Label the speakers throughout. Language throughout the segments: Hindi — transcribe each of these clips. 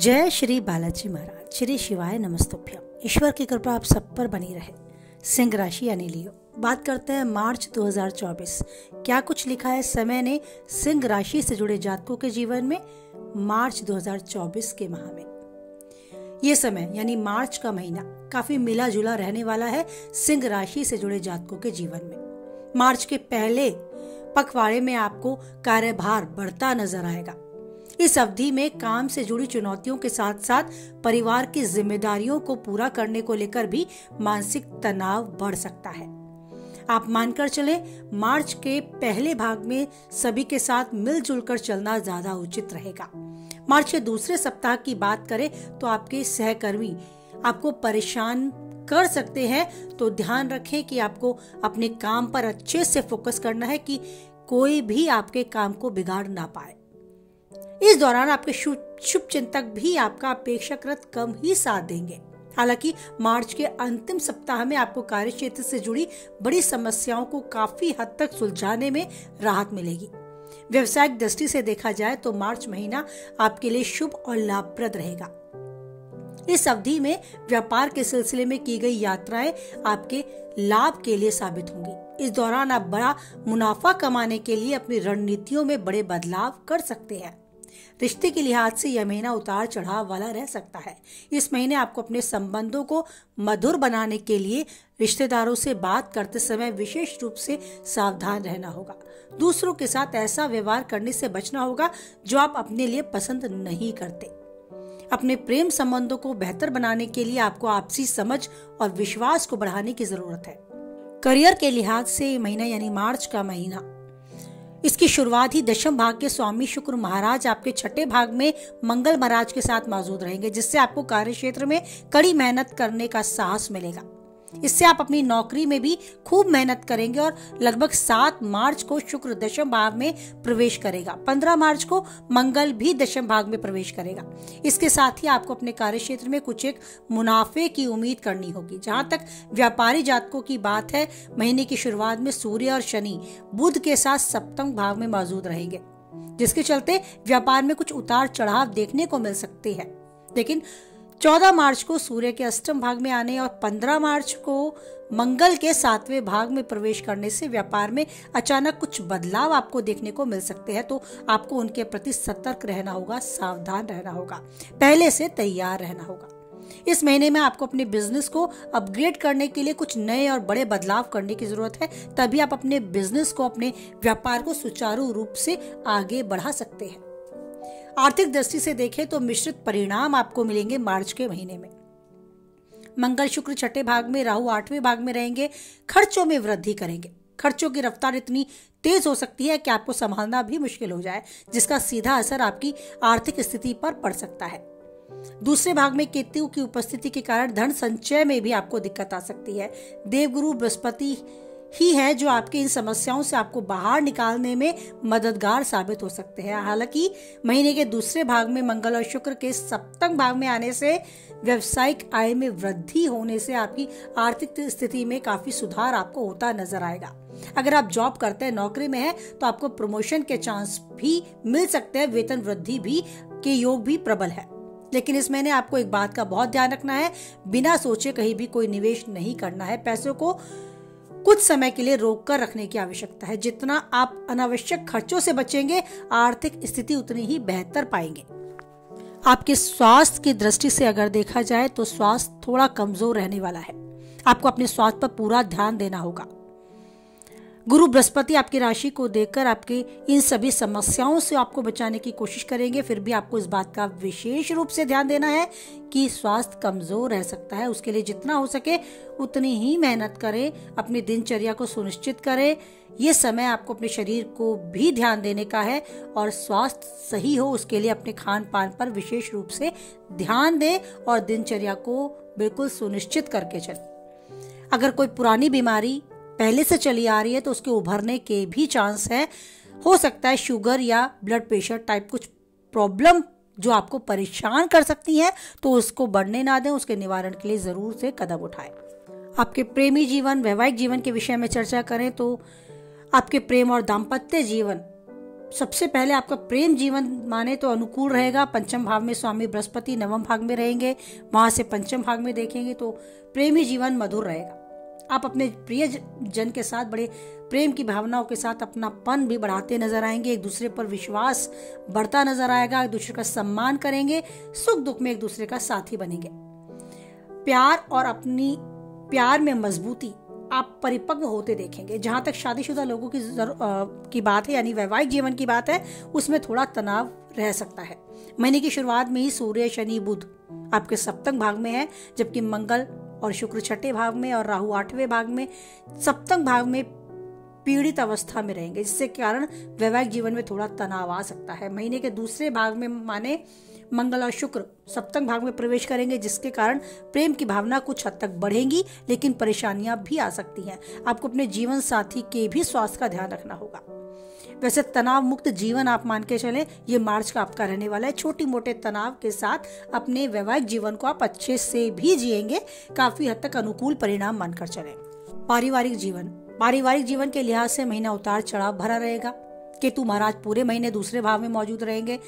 Speaker 1: जय श्री बालाजी महाराज, श्री शिवाय नमस्तुभ्यम। ईश्वर की कृपा आप सब पर बनी रहे। सिंह राशि यानी लियो। बात करते हैं मार्च 2024। क्या कुछ लिखा है समय ने सिंह राशि से जुड़े जातकों के जीवन में मार्च 2024 के माह में। ये समय यानी मार्च का महीना काफी मिला जुला रहने वाला है सिंह राशि से जुड़े जातकों के जीवन में। मार्च के पहले पखवाड़े में आपको कार्यभार बढ़ता नजर आएगा। इस अवधि में काम से जुड़ी चुनौतियों के साथ साथ परिवार की जिम्मेदारियों को पूरा करने को लेकर भी मानसिक तनाव बढ़ सकता है। आप मानकर चलें, मार्च के पहले भाग में सभी के साथ मिलजुल कर चलना ज्यादा उचित रहेगा। मार्च के दूसरे सप्ताह की बात करें तो आपके सहकर्मी आपको परेशान कर सकते हैं, तो ध्यान रखें कि आपको अपने काम पर अच्छे से फोकस करना है कि कोई भी आपके काम को बिगाड़ ना पाए। इस दौरान आपके शुभ चिंतक भी आपका अपेक्षाकृत कम ही साथ देंगे। हालांकि मार्च के अंतिम सप्ताह में आपको कार्य क्षेत्र से जुड़ी बड़ी समस्याओं को काफी हद तक सुलझाने में राहत मिलेगी। व्यवसायिक दृष्टि से देखा जाए तो मार्च महीना आपके लिए शुभ और लाभप्रद रहेगा। इस अवधि में व्यापार के सिलसिले में की गई यात्राएं आपके लाभ के लिए साबित होंगी। इस दौरान आप बड़ा मुनाफा कमाने के लिए अपनी रणनीतियों में बड़े बदलाव कर सकते हैं। रिश्ते के लिहाज से यह महीना उतार चढ़ाव वाला रह सकता है। इस महीने आपको अपने संबंधों को मधुर बनाने के लिए रिश्तेदारों से बात करते समय विशेष रूप से सावधान रहना होगा। दूसरों के साथ ऐसा व्यवहार करने से बचना होगा जो आप अपने लिए पसंद नहीं करते। अपने प्रेम संबंधों को बेहतर बनाने के लिए आपको आपसी समझ और विश्वास को बढ़ाने की जरूरत है। करियर के लिहाज से महीना यानी मार्च का महीना, इसकी शुरुआत ही दशम भाग के स्वामी शुक्र महाराज आपके छठे भाग में मंगल महाराज के साथ मौजूद रहेंगे, जिससे आपको कार्य क्षेत्र में कड़ी मेहनत करने का साहस मिलेगा। इससे आप अपनी नौकरी में भी खूब मेहनत करेंगे और लगभग 7 मार्च को शुक्र दशम भाव में प्रवेश करेगा। 15 मार्च को मंगल भी दशम भाग में प्रवेश करेगा। इसके साथ ही आपको अपने कार्य क्षेत्र में कुछ एक मुनाफे की उम्मीद करनी होगी। जहां तक व्यापारी जातकों की बात है, महीने की शुरुआत में सूर्य और शनि बुध के साथ सप्तम भाव में मौजूद रहेंगे, जिसके चलते व्यापार में कुछ उतार चढ़ाव देखने को मिल सकते हैं। लेकिन 14 मार्च को सूर्य के अष्टम भाग में आने और 15 मार्च को मंगल के 7वें भाग में प्रवेश करने से व्यापार में अचानक कुछ बदलाव आपको देखने को मिल सकते हैं। तो आपको उनके प्रति सतर्क रहना होगा, सावधान रहना होगा, पहले से तैयार रहना होगा। इस महीने में आपको अपने बिजनेस को अपग्रेड करने के लिए कुछ नए और बड़े बदलाव करने की जरूरत है, तभी आप अपने बिजनेस को, अपने व्यापार को सुचारू रूप से आगे बढ़ा सकते हैं। आर्थिक दृष्टि से देखें तो मिश्रित परिणाम आपको मिलेंगे मार्च के महीने में। मंगल शुक्र छठे भाग में, राहु 8वें भाग में रहेंगे। खर्चों में वृद्धि करेंगे। खर्चों की रफ्तार इतनी तेज हो सकती है कि आपको संभालना भी मुश्किल हो जाए, जिसका सीधा असर आपकी आर्थिक स्थिति पर पड़ सकता है। दूसरे भाग में केतु की उपस्थिति के कारण धन संचय में भी आपको दिक्कत आ सकती है। देवगुरु बृहस्पति ही है जो आपके इन समस्याओं से आपको बाहर निकालने में मददगार साबित हो सकते हैं। हालांकि महीने के दूसरे भाग में मंगल और शुक्र के सप्तम भाग में आने से व्यवसायिक आय में वृद्धि होने से आपकी आर्थिक स्थिति में काफी सुधार आपको होता नजर आएगा। अगर आप जॉब करते हैं, नौकरी में है, तो आपको प्रमोशन के चांस भी मिल सकते हैं। वेतन वृद्धि भी के योग भी प्रबल है। लेकिन इस महीने आपको एक बात का बहुत ध्यान रखना है, बिना सोचे कहीं भी कोई निवेश नहीं करना है। पैसों को कुछ समय के लिए रोक कर रखने की आवश्यकता है। जितना आप अनावश्यक खर्चों से बचेंगे, आर्थिक स्थिति उतनी ही बेहतर पाएंगे। आपके स्वास्थ्य की दृष्टि से अगर देखा जाए तो स्वास्थ्य थोड़ा कमजोर रहने वाला है। आपको अपने स्वास्थ्य पर पूरा ध्यान देना होगा। गुरु बृहस्पति आपकी राशि को देखकर आपके इन सभी समस्याओं से आपको बचाने की कोशिश करेंगे। फिर भी आपको इस बात का विशेष रूप से ध्यान देना है कि स्वास्थ्य कमजोर रह सकता है। उसके लिए जितना हो सके उतनी ही मेहनत करें, अपनी दिनचर्या को सुनिश्चित करें। ये समय आपको अपने शरीर को भी ध्यान देने का है और स्वास्थ्य सही हो उसके लिए अपने खान पान पर विशेष रूप से ध्यान दें और दिनचर्या को बिल्कुल सुनिश्चित करके चलें। अगर कोई पुरानी बीमारी पहले से चली आ रही है तो उसके उभरने के भी चांस है। हो सकता है शुगर या ब्लड प्रेशर टाइप कुछ प्रॉब्लम जो आपको परेशान कर सकती है, तो उसको बढ़ने ना दें। उसके निवारण के लिए जरूर से कदम उठाएं। आपके प्रेमी जीवन, वैवाहिक जीवन के विषय में चर्चा करें तो आपके प्रेम और दाम्पत्य जीवन सबसे पहले आपका प्रेम जीवन माने तो अनुकूल रहेगा। पंचम भाव में स्वामी बृहस्पति नवम भाग में रहेंगे, वहां से पंचम भाग में देखेंगे तो प्रेमी जीवन मधुर रहेगा। आप अपने प्रिय जन के साथ बड़े प्रेम की भावनाओं के साथ अपनापन भी बढ़ाते नजर आएंगे। एक दूसरे पर विश्वास बढ़ता नजर आएगा, एक दूसरे का सम्मान करेंगे, सुख दुख में एक दूसरे का साथी बनेंगे। प्यार और अपनी प्यार में मजबूती आप परिपक्व होते देखेंगे। जहां तक शादीशुदा लोगों की बात है, यानी वैवाहिक जीवन की बात है, उसमें थोड़ा तनाव रह सकता है। महीने की शुरुआत में ही सूर्य, शनि, बुध आपके सप्तम भाग में है, जबकि मंगल और शुक्र छठे भाग में और राहु आठवें भाग में। सप्तम भाग में पीड़ित अवस्था में रहेंगे, जिससे कारण वैवाहिक जीवन में थोड़ा तनाव आ सकता है। महीने के दूसरे भाग में माने मंगल और शुक्र सप्तम भाग में प्रवेश करेंगे, जिसके कारण प्रेम की भावना कुछ हद तक बढ़ेगी, लेकिन परेशानियां भी आ सकती हैं। आपको अपने जीवन साथी के भी स्वास्थ्य का ध्यान रखना होगा। वैसे तनाव मुक्त जीवन आप मान के चले, ये मार्च का आपका रहने वाला है। छोटी मोटे तनाव के साथ अपने वैवाहिक जीवन को आप अच्छे से भी जिएंगे, काफी हद तक अनुकूल परिणाम मानकर चले। पारिवारिक जीवन के लिहाज से महीना उतार चढ़ाव भरा रहेगा। केतु महाराज पूरे महीने दूसरे भाव में मौजूद रहेंगे।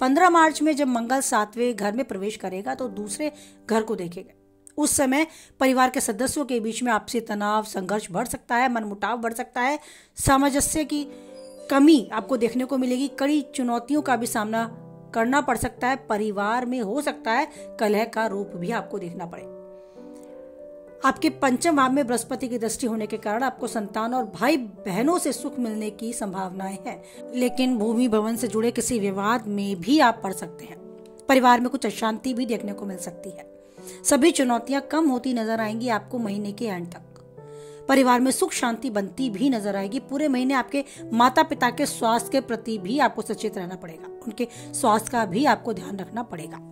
Speaker 1: 15 मार्च में जब मंगल 7वें घर में प्रवेश करेगा तो दूसरे घर को देखेगा। उस समय परिवार के सदस्यों के बीच में आपसी तनाव, संघर्ष बढ़ सकता है, मनमुटाव बढ़ सकता है, सामंजस्य की कमी आपको देखने को मिलेगी। कड़ी चुनौतियों का भी सामना करना पड़ सकता है। परिवार में हो सकता है कलह का रूप भी आपको देखना पड़े। आपके पंचम भाव में बृहस्पति की दृष्टि होने के कारण आपको संतान और भाई बहनों से सुख मिलने की संभावनाएं हैं, लेकिन भूमि भवन से जुड़े किसी विवाद में भी आप पड़ सकते हैं। परिवार में कुछ अशांति भी देखने को मिल सकती है। सभी चुनौतियां कम होती नजर आएंगी आपको महीने के एंड तक। परिवार में सुख शांति बनती भी नजर आएगी। पूरे महीने आपके माता पिता के स्वास्थ्य के प्रति भी आपको सचेत रहना पड़ेगा, उनके स्वास्थ्य का भी आपको ध्यान रखना पड़ेगा।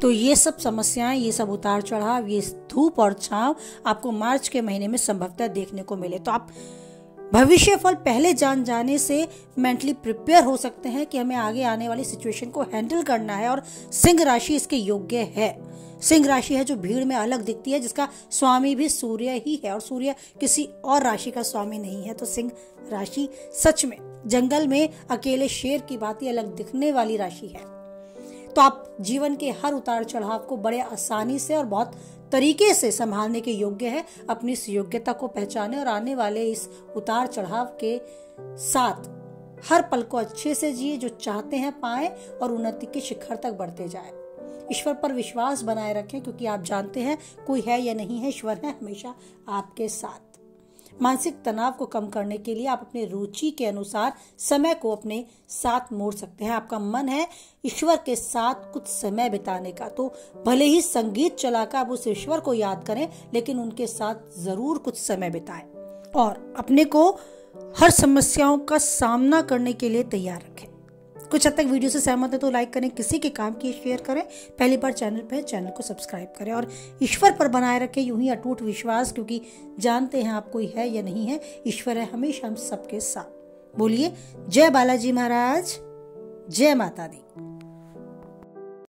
Speaker 1: तो ये सब समस्याएं, ये सब उतार चढ़ाव, ये धूप और छांव आपको मार्च के महीने में संभवतः देखने को मिले। तो आप भविष्य फल पहले जान जाने से मेंटली प्रिपेयर हो सकते हैं कि हमें आगे आने वाली सिचुएशन को हैंडल करना है, और सिंह राशि इसके योग्य है। सिंह राशि है जो भीड़ में अलग दिखती है, जिसका स्वामी भी सूर्य ही है, और सूर्य किसी और राशि का स्वामी नहीं है। तो सिंह राशि सच में जंगल में अकेले शेर की भांति अलग दिखने वाली राशि है। तो आप जीवन के हर उतार चढ़ाव को बड़े आसानी से और बहुत तरीके से संभालने के योग्य है। अपनी इस योग्यता को पहचाने और आने वाले इस उतार चढ़ाव के साथ हर पल को अच्छे से जिए, जो चाहते हैं पाएं और उन्नति के शिखर तक बढ़ते जाए। ईश्वर पर विश्वास बनाए रखें, क्योंकि आप जानते हैं कोई है या नहीं है, ईश्वर है हमेशा आपके साथ। मानसिक तनाव को कम करने के लिए आप अपने रुचि के अनुसार समय को अपने साथ मोड़ सकते हैं। आपका मन है ईश्वर के साथ कुछ समय बिताने का, तो भले ही संगीत चलाकर आप उस ईश्वर को याद करें, लेकिन उनके साथ जरूर कुछ समय बिताएं और अपने को हर समस्याओं का सामना करने के लिए तैयार रखें। कुछ हद तक वीडियो से सहमत है तो लाइक करें, किसी के काम की शेयर करें, पहली बार चैनल पे चैनल को सब्सक्राइब करें, और ईश्वर पर बनाए रखें यूं ही अटूट विश्वास, क्योंकि जानते हैं आप कोई है या नहीं है, ईश्वर है हमेशा हम सबके साथ। बोलिए जय बालाजी महाराज, जय माता दी।